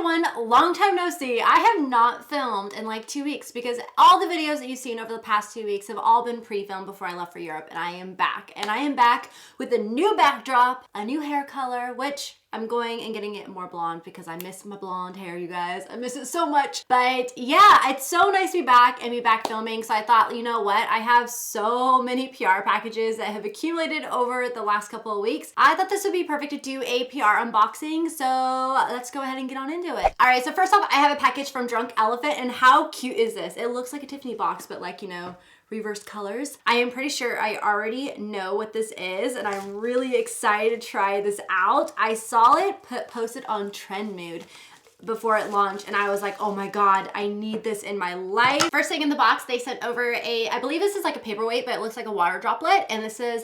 everyone, long time no see. I have not filmed in like 2 weeks because all the videos that you've seen over the past 2 weeks have all been pre-filmed before I left for Europe, and I am back. And I am back with a new backdrop, a new hair color, which I'm going and getting it more blonde because I miss my blonde hair, you guys. I miss it so much. But yeah, it's so nice to be back and be back filming. So I thought, you know what? I have so many PR packages that have accumulated over the last couple of weeks. I thought this would be perfect to do a PR unboxing. So let's go ahead and get on into it. All right, so first off, I have a package from Drunk Elephant, and how cute is this? It looks like a Tiffany box, but like, you know, reversed colors. I am pretty sure I already know what this is, and I'm really excited to try this out. I saw it posted on Trend Mood before it launched, and I was like, oh my god, I need this in my life. First thing in the box, they sent over I believe this is like a paperweight, but it looks like a water droplet, and this is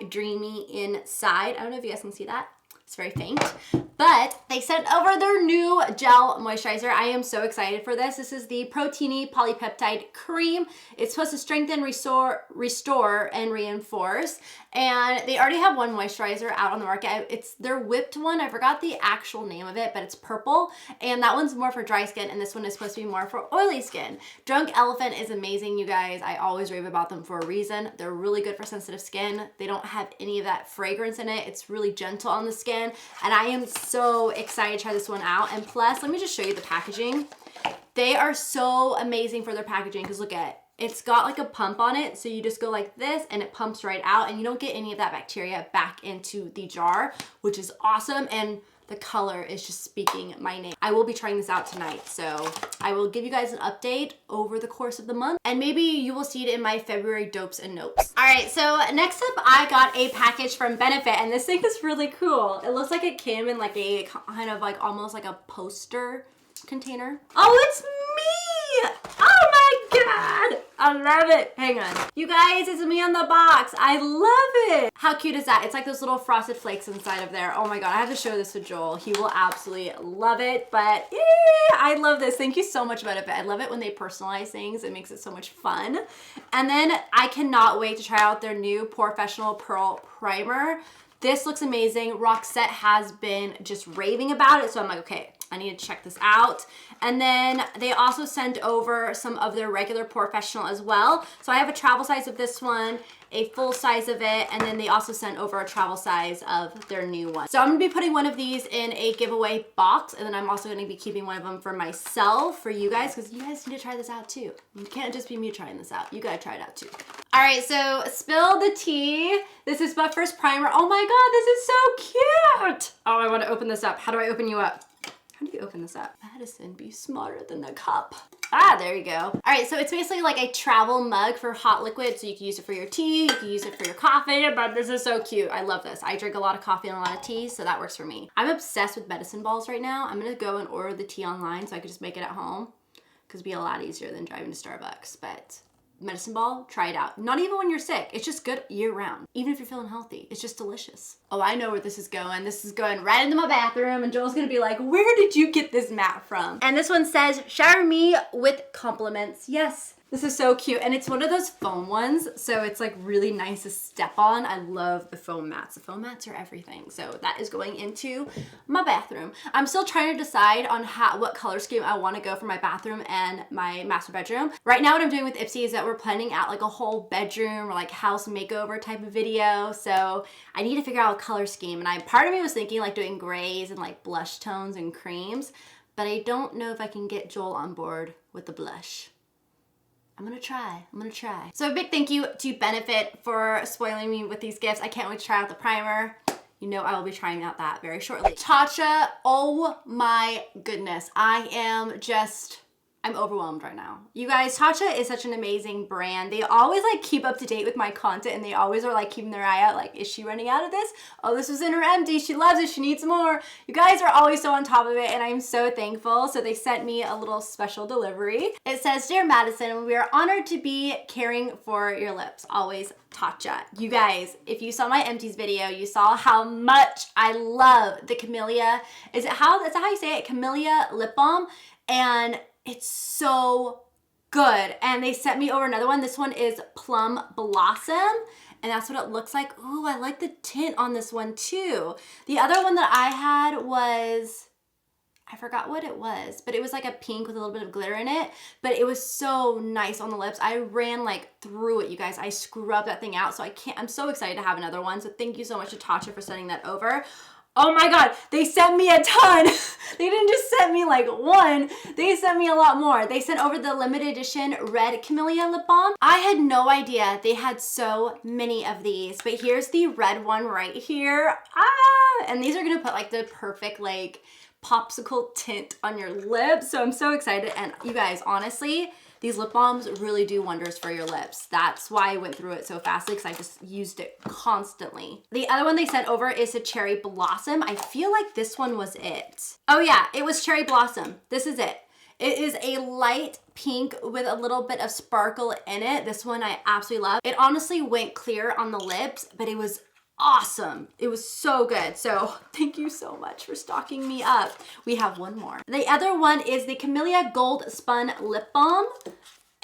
#dreamy inside. I don't know if you guys can see that. It's very faint, but they sent over their new gel moisturizer. I am so excited for this. This is the Proteiny Polypeptide Cream. It's supposed to strengthen, restore, and reinforce. And they already have one moisturizer out on the market. It's their whipped one. I forgot the actual name of it, but it's purple. And that one's more for dry skin, and this one is supposed to be more for oily skin. Drunk Elephant is amazing, you guys. I always rave about them for a reason. They're really good for sensitive skin. They don't have any of that fragrance in it. It's really gentle on the skin. And I am so excited to try this one out. And plus, let me just show you the packaging. They are so amazing for their packaging because look at it. It's got like a pump on it, so you just go like this and it pumps right out, and you don't get any of that bacteria back into the jar, which is awesome. And the color is just speaking my name. I will be trying this out tonight, so I will give you guys an update over the course of the month, and maybe you will see it in my February dopes and nopes. All right, so next up, I got a package from Benefit, and this thing is really cool. It looks like it came in like a kind of like almost like a poster container. Oh, it's me! Oh my god! I love it. Hang on. You guys, it's me on the box. I love it. How cute is that? It's like those little frosted flakes inside of there. Oh my god, I have to show this to Joel. He will absolutely love it, but yeah, I love this. Thank you so much, Benefit. I love it when they personalize things. It makes it so much fun. And then I cannot wait to try out their new Professional Pearl Primer. This looks amazing. Roxette has been just raving about it, so I'm like, okay, I need to check this out. And then they also sent over some of their regular Professional as well. So I have a travel size of this one, a full size of it, and then they also sent over a travel size of their new one. So I'm gonna be putting one of these in a giveaway box, and then I'm also gonna be keeping one of them for myself, for you guys, because you guys need to try this out too. You can't just be me trying this out. You gotta try it out too. All right, so spill the tea. This is my first primer. Oh my god, this is so cute. Oh, I wanna open this up. How do I open you up? How do you open this up? Madison, be smarter than the cup. Ah, there you go. All right, so it's basically like a travel mug for hot liquid, so you can use it for your tea, you can use it for your coffee, but this is so cute. I love this. I drink a lot of coffee and a lot of tea, so that works for me. I'm obsessed with medicine balls right now. I'm gonna go and order the tea online so I can just make it at home, because it'd be a lot easier than driving to Starbucks, but medicine ball, try it out. Not even when you're sick. It's just good year round. Even if you're feeling healthy, it's just delicious. Oh, I know where this is going. This is going right into my bathroom, and Joel's gonna be like, where did you get this mat from? And this one says, shower me with compliments. Yes. This is so cute, and it's one of those foam ones, so it's like really nice to step on. I love the foam mats. The foam mats are everything, so that is going into my bathroom. I'm still trying to decide on what color scheme I want to go for my bathroom and my master bedroom. Right now what I'm doing with Ipsy is that we're planning out like a whole bedroom or like house makeover type of video, so I need to figure out a color scheme, and part of me was thinking like doing grays and like blush tones and creams, but I don't know if I can get Joel on board with the blush. I'm gonna try. So a big thank you to Benefit for spoiling me with these gifts. I can't wait to try out the primer. You know I will be trying out that very shortly. Tatcha, oh my goodness. I'm overwhelmed right now. You guys, Tatcha is such an amazing brand. They always like keep up to date with my content, and they always are like keeping their eye out, like, is she running out of this? Oh, this was in her empty. She loves it. She needs more. You guys are always so on top of it, and I'm so thankful. So they sent me a little special delivery. It says, Dear Madison, we are honored to be caring for your lips. Always Tatcha. You guys, if you saw my empties video, you saw how much I love the Camellia. Is that how you say it? Camellia lip balm. And it's so good. And they sent me over another one. This one is Plum Blossom, and that's what it looks like. Ooh, I like the tint on this one too. The other one that I had was, I forgot what it was, but it was like a pink with a little bit of glitter in it, but it was so nice on the lips. I ran like through it, you guys. I scrubbed that thing out, so I'm so excited to have another one. So thank you so much to Tatcha for sending that over. Oh my God, they sent me a ton. They didn't just send me like one, they sent me a lot more. They sent over the limited edition Red Camellia lip balm. I had no idea they had so many of these, but here's the red one right here. And these are gonna put like the perfect like popsicle tint on your lips. So I'm so excited. And you guys, honestly, these lip balms really do wonders for your lips. That's why I went through it so fast, because I just used it constantly. The other one they sent over is a Cherry Blossom. I feel like this one was it. Oh yeah, it was Cherry Blossom. This is it. It is a light pink with a little bit of sparkle in it. This one I absolutely love. It honestly went clear on the lips, but it was awesome. It was so good. So thank you so much for stocking me up. We have one more. The other one is the Camellia Gold Spun Lip Balm.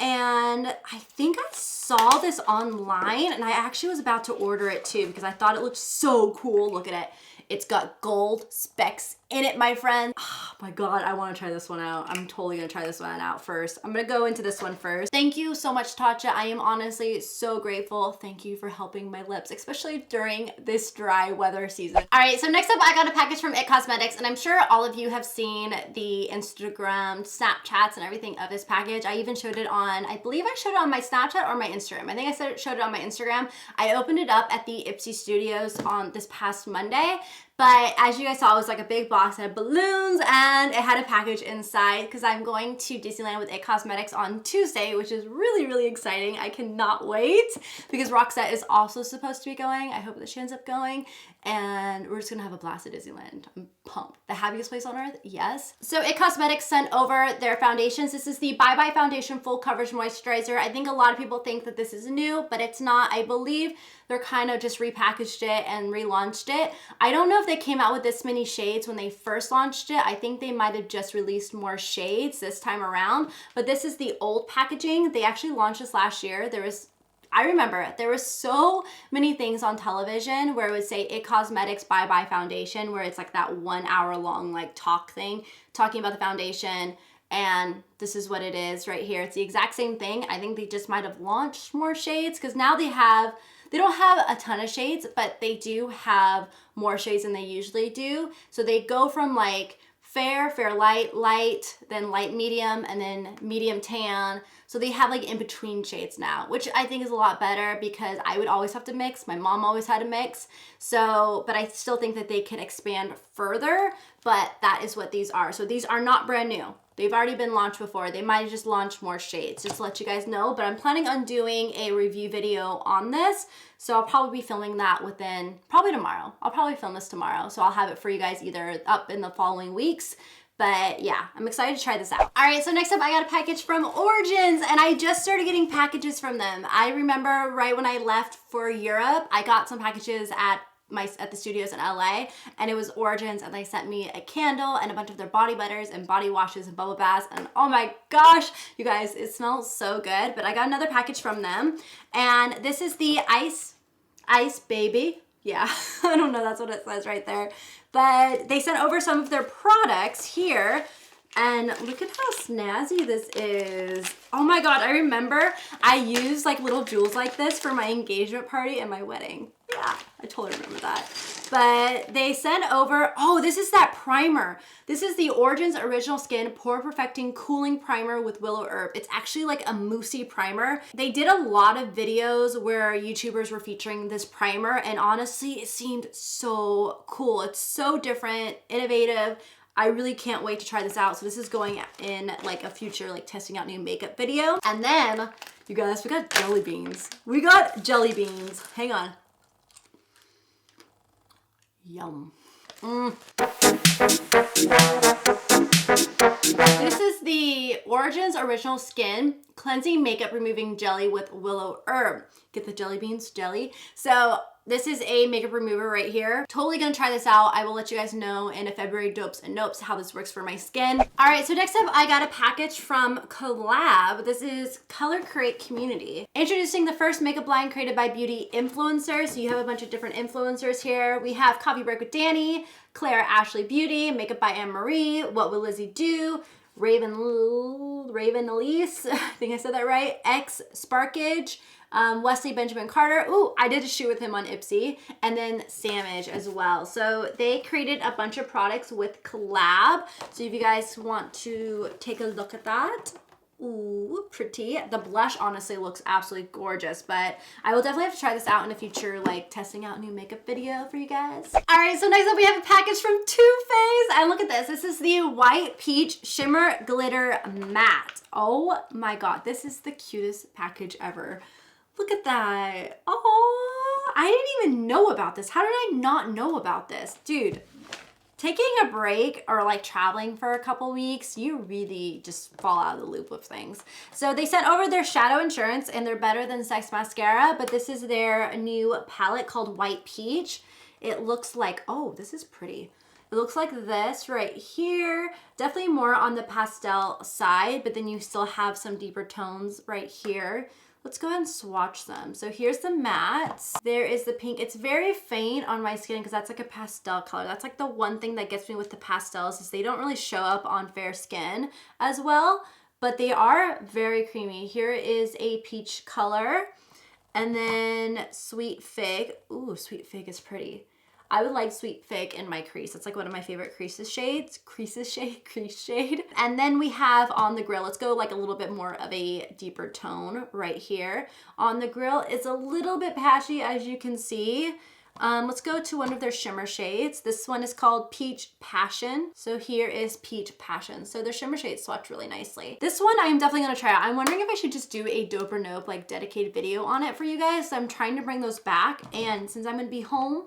And I think I saw this online, and I actually was about to order it too because I thought it looked so cool. Look at it. It's got gold specks in it, my friend. Oh my God, I wanna try this one out. I'm totally gonna try this one out first. I'm gonna go into this one first. Thank you so much, Tatcha. I am honestly so grateful. Thank you for helping my lips, especially during this dry weather season. All right, so next up, I got a package from It Cosmetics, and I'm sure all of you have seen the Instagram, Snapchats, and everything of this package. I even showed it on, I believe I showed it on my Snapchat or my Instagram. I think I showed it on my Instagram. I opened it up at the Ipsy Studios on this past Monday. But as you guys saw, it was like a big box. It had balloons and it had a package inside because I'm going to Disneyland with It Cosmetics on Tuesday, which is really, really exciting. I cannot wait because Roxette is also supposed to be going. I hope that she ends up going. And we're just gonna have a blast at Disneyland. I'm pumped. The happiest place on earth? Yes. So It Cosmetics sent over their foundations. This is the Bye Bye Foundation Full Coverage Moisturizer. I think a lot of people think that this is new, but it's not. I believe they're kind of just repackaged it and relaunched it. I don't know if they came out with this many shades when they first launched it. I think they might have just released more shades this time around, but this is the old packaging. They actually launched this last year. I remember there were so many things on television where it would say It Cosmetics Bye Bye Foundation, where it's like that 1 hour long like talk thing talking about the foundation. And this is what it is right here. It's the exact same thing. I think they just might have launched more shades because now they don't have a ton of shades, but they do have more shades than they usually do. So they go from like fair, fair light, light, then light medium, and then medium tan. So they have like in between shades now, which I think is a lot better because I would always have to mix. My mom always had to mix. So, but I still think that they can expand further, but that is what these are. So these are not brand new. They've already been launched before. They might have just launched more shades, just to let you guys know, but I'm planning on doing a review video on this. So I'll probably be filming that probably tomorrow. I'll probably film this tomorrow. So I'll have it for you guys either up in the following weeks. But yeah, I'm excited to try this out. All right, so next up I got a package from Origins, and I just started getting packages from them. I remember right when I left for Europe, I got some packages at the studios in LA, and it was Origins, and they sent me a candle and a bunch of their body butters and body washes and bubble baths, and oh my gosh, you guys, it smells so good. But I got another package from them, and this is the Ice Baby. Yeah, I don't know, that's what it says right there. But they sent over some of their products here, and look at how snazzy this is. Oh my God, I remember I used like little jewels like this for my engagement party and my wedding. Yeah, I totally remember that. But they sent over, oh, this is that primer. This is the Origins Original Skin Pore Perfecting Cooling Primer with Willow Herb. It's actually like a moussey primer. They did a lot of videos where YouTubers were featuring this primer, and honestly, it seemed so cool. It's so different, innovative. I really can't wait to try this out. So this is going in like a future like testing out new makeup video. And then, you guys, we got jelly beans. We got jelly beans. Hang on. Yum. This is the Origins Original Skin Cleansing Makeup Removing Jelly with Willow Herb. Get the jelly beans jelly. So this is a makeup remover right here. Totally gonna try this out. I will let you guys know in a February Dopes and Nopes how this works for my skin. All right, so next up I got a package from Collab. This is Color Create Community. Introducing the first makeup line created by beauty influencers. So you have a bunch of different influencers here. We have Coffee Break with Danny, Claire Ashley Beauty, Makeup by Anne Marie, What Will Lizzie Do, Raven Elise, I think I said that right, X Sparkage, Wesley Benjamin Carter. Ooh, I did a shoot with him on Ipsy. And then Samage as well. So they created a bunch of products with Collab. So if you guys want to take a look at that. Ooh, pretty. The blush honestly looks absolutely gorgeous, but I will definitely have to try this out in a future, like testing out a new makeup video for you guys. All right, so next up we have a package from Too Faced, and look at this. This is the White Peach Shimmer Glitter Matte. Oh my God, this is the cutest package ever. Look at that. Oh, I didn't even know about this. How did I not know about this? Dude, taking a break or like traveling for a couple weeks, you really just fall out of the loop with things. So they sent over their Shadow Insurance and their Better Than Sex mascara, but this is their new palette called White Peach. It looks like, oh, this is pretty. It looks like this right here. Definitely more on the pastel side, but then you still have some deeper tones right here. Let's go ahead and swatch them. So here's the mattes. There is the pink. It's very faint on my skin because that's like a pastel color. That's like the one thing that gets me with the pastels is they don't really show up on fair skin as well, but they are very creamy. Here is a peach color and then Sweet Fig. Ooh, Sweet Fig is pretty. I would like Sweet Fig in my crease. That's like one of my favorite crease shade. And then we have On the Grill. Let's go like a little bit more of a deeper tone right here. On the Grill is a little bit patchy as you can see. Let's go to one of their shimmer shades. This one is called Peach Passion. So here is Peach Passion. So their shimmer shades swatch really nicely. This one I'm definitely gonna try out. I'm wondering if I should just do a Dope or Nope like dedicated video on it for you guys. So I'm trying to bring those back, and since I'm gonna be home,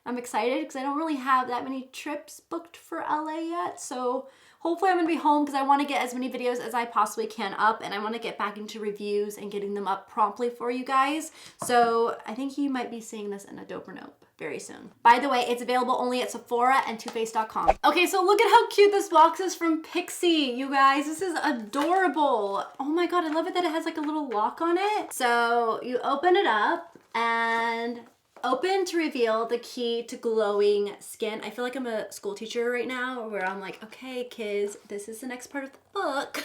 I'm excited because I don't really have that many trips booked for LA yet. So hopefully I'm gonna be home because I want to get as many videos as I possibly can up, and I want to get back into reviews and getting them up promptly for you guys. So I think you might be seeing this in a Dope or Nope very soon. By the way, it's available only at Sephora and TooFaced.com. Okay, so look at how cute this box is from Pixi, you guys. This is adorable. Oh my God, I love it that it has like a little lock on it. So you open it up and open to reveal the key to glowing skin. I feel like I'm a school teacher right now where I'm like, okay, kids, this is the next part of the book.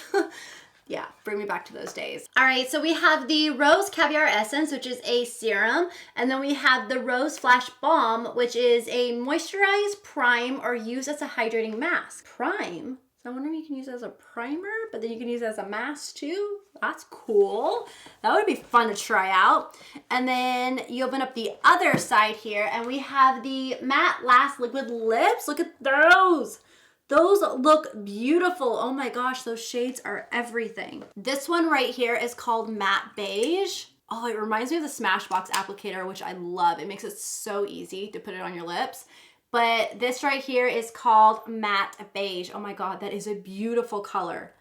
Yeah, bring me back to those days. All right, so we have the Rose Caviar Essence, which is a serum. And then we have the Rose Flash Balm, which is a moisturize, prime, or use as a hydrating mask. Prime? So I'm wondering if you can use it as a primer, but then you can use it as a mask too. That's cool. That would be fun to try out. And then you open up the other side here and we have the Matte Last Liquid Lips. Look at those. Those look beautiful. Oh my gosh, those shades are everything. This one right here is called Matte Beige. Oh, it reminds me of the Smashbox applicator, which I love. It makes it so easy to put it on your lips. But this right here is called Matte Beige. Oh my God, that is a beautiful color.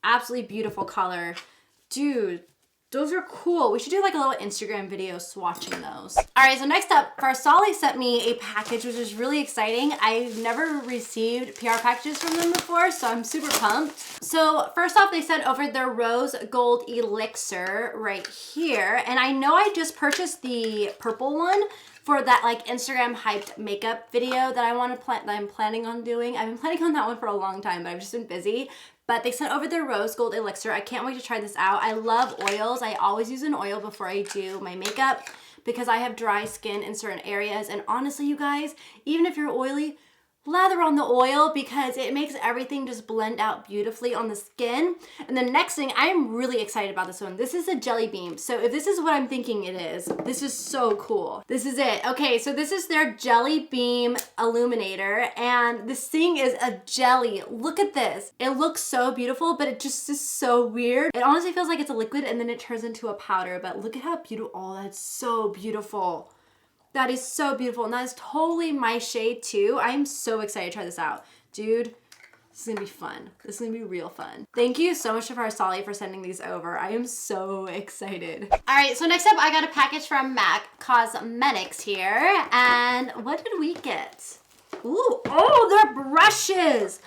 Absolutely beautiful color. Dude, those are cool. We should do like a little Instagram video swatching those. All right, so next up, Farsali sent me a package, which is really exciting. I've never received PR packages from them before, so I'm super pumped. So first off, they sent over their Rose Gold Elixir right here. And I know I just purchased the purple one for that like Instagram hyped makeup video that I'm planning on doing. I've been planning on that one for a long time, but I've just been busy. But they sent over their Rose Gold Elixir. I can't wait to try this out. I love oils. I always use an oil before I do my makeup because I have dry skin in certain areas. And honestly, you guys, even if you're oily, lather on the oil because it makes everything just blend out beautifully on the skin. And the next thing, I am really excited about this one. This is a jelly beam. So if this is what I'm thinking it is, this is so cool. This is it. Okay, so this is their jelly beam illuminator and this thing is a jelly. Look at this. It looks so beautiful, but it just is so weird. It honestly feels like it's a liquid and then it turns into a powder, but look at how beautiful. Oh, that's so beautiful. That is so beautiful, and that is totally my shade too. I am so excited to try this out. Dude, This is gonna be fun. This is gonna be real fun. Thank you so much to Farsali for sending these over. I am so excited. All right, so next up I got a package from MAC Cosmetics here. And what did we get? Ooh, oh, they're brushes.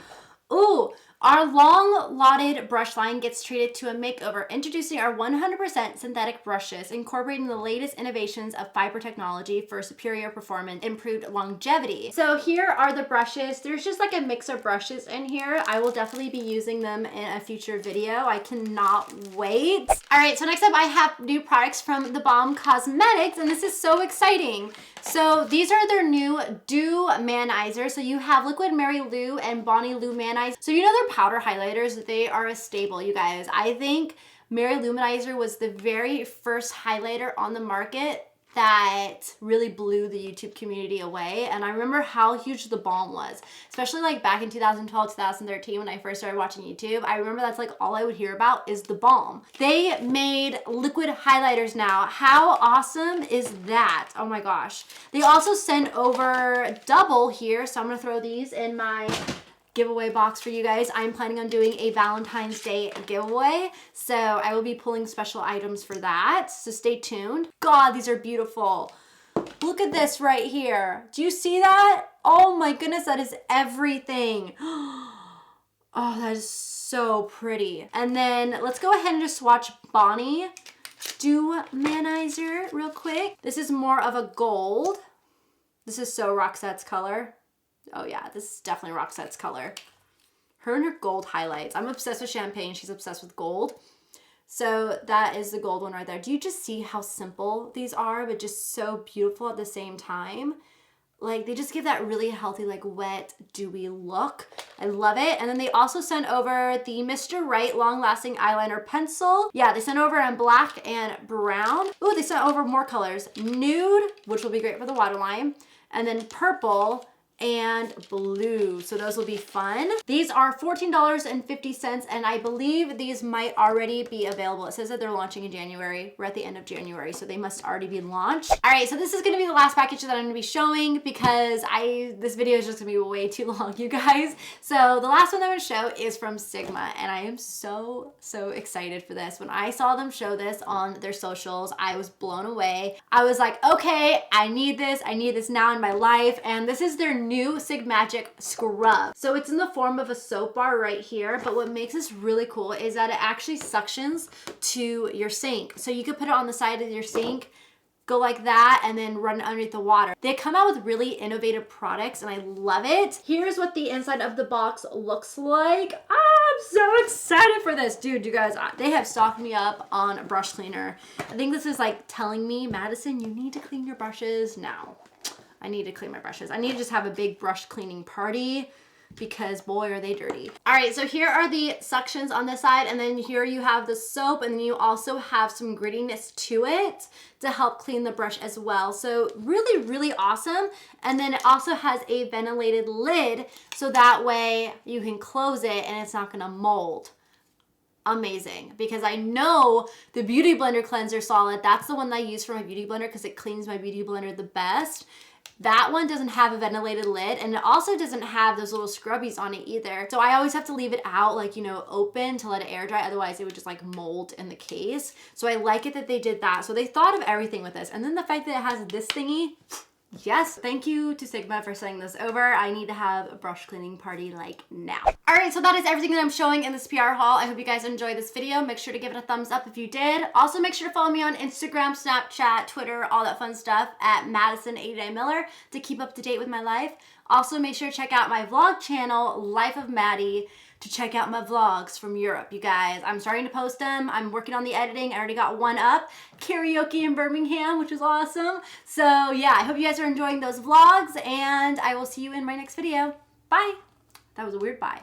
Ooh. Our long lauded brush line gets treated to a makeover, introducing our 100% synthetic brushes, incorporating the latest innovations of fiber technology for superior performance, improved longevity. So here are the brushes. There's just like a mix of brushes in here. I will definitely be using them in a future video. I cannot wait. All right, so next up I have new products from TheBalm Cosmetics, and this is so exciting. So these are their new Dew Manizer. So you have Liquid Mary Lou and Bonnie Lou Manizer. So you know their powder highlighters, they are a staple, you guys. I think Mary Lou Manizer was the very first highlighter on the market that really blew the YouTube community away. And I remember how huge TheBalm was, especially like back in 2012, 2013 when I first started watching YouTube. I remember that's like all I would hear about is TheBalm. They made liquid highlighters now. How awesome is that? Oh my gosh. They also sent over double here. So I'm gonna throw these in my giveaway box for you guys. I'm planning on doing a Valentine's Day giveaway, so I will be pulling special items for that, so stay tuned. God, these are beautiful. Look at this right here. Do you see that? Oh my goodness, that is everything. Oh, that is so pretty. And then let's go ahead and just swatch Bonnie Dew Manizer real quick. This is more of a gold. This is so Roxette's color. Oh yeah, this is definitely Roxette's color. Her and her gold highlights. I'm obsessed with champagne. She's obsessed with gold. So that is the gold one right there. Do you just see how simple these are, but just so beautiful at the same time? Like they just give that really healthy, like wet, dewy look. I love it. And then they also sent over the Mr. Right Long Lasting Eyeliner Pencil. Yeah, they sent over in black and brown. Ooh, they sent over more colors. Nude, which will be great for the waterline. And then purple and blue. So those will be fun. These are $14.50, and I believe these might already be available. It says that they're launching in January. We're at the end of January, so they must already be launched. All right, so this is gonna be the last package that I'm gonna be showing because this video is just gonna be way too long, you guys. So the last one I'm gonna show is from Sigma, and I am so excited for this. When I saw them show this on their socials, I was blown away. I was like, okay, I need this now in my life, and this is their new Sigmagic scrub. So it's in the form of a soap bar right here, but what makes this really cool is that it actually suctions to your sink. So you could put it on the side of your sink, go like that, and then run it underneath the water. They come out with really innovative products and I love it. Here's what the inside of the box looks like. I'm so excited for this. Dude, you guys, they have stocked me up on brush cleaner. I think this is like telling me, Madison, you need to clean your brushes now. I need to clean my brushes. I need to just have a big brush cleaning party because boy, are they dirty. All right, so here are the suctions on this side, and then here you have the soap, and then you also have some grittiness to it to help clean the brush as well. So really awesome. And then it also has a ventilated lid, so that way you can close it and it's not gonna mold. Amazing, because I know the Beauty Blender Cleanser Solid, that's the one that I use for my Beauty Blender because it cleans my Beauty Blender the best. That one doesn't have a ventilated lid, and it also doesn't have those little scrubbies on it either. So I always have to leave it out, like, you know, open to let it air dry. Otherwise it would just like mold in the case. So I like it that they did that. So they thought of everything with this. And then the fact that it has this thingy, yes, thank you to Sigma for sending this over. I need to have a brush cleaning party like now. All right, so that is everything that I'm showing in this PR haul. I hope you guys enjoyed this video. Make sure to give it a thumbs up if you did. Also, make sure to follow me on Instagram, Snapchat, Twitter, all that fun stuff at Madison89Miller to keep up to date with my life. Also, make sure to check out my vlog channel, Life of Maddie, to check out my vlogs from Europe, you guys. I'm starting to post them. I'm working on the editing. I already got one up. Karaoke in Birmingham, which is awesome. So yeah, I hope you guys are enjoying those vlogs, and I will see you in my next video. Bye. That was a weird bye.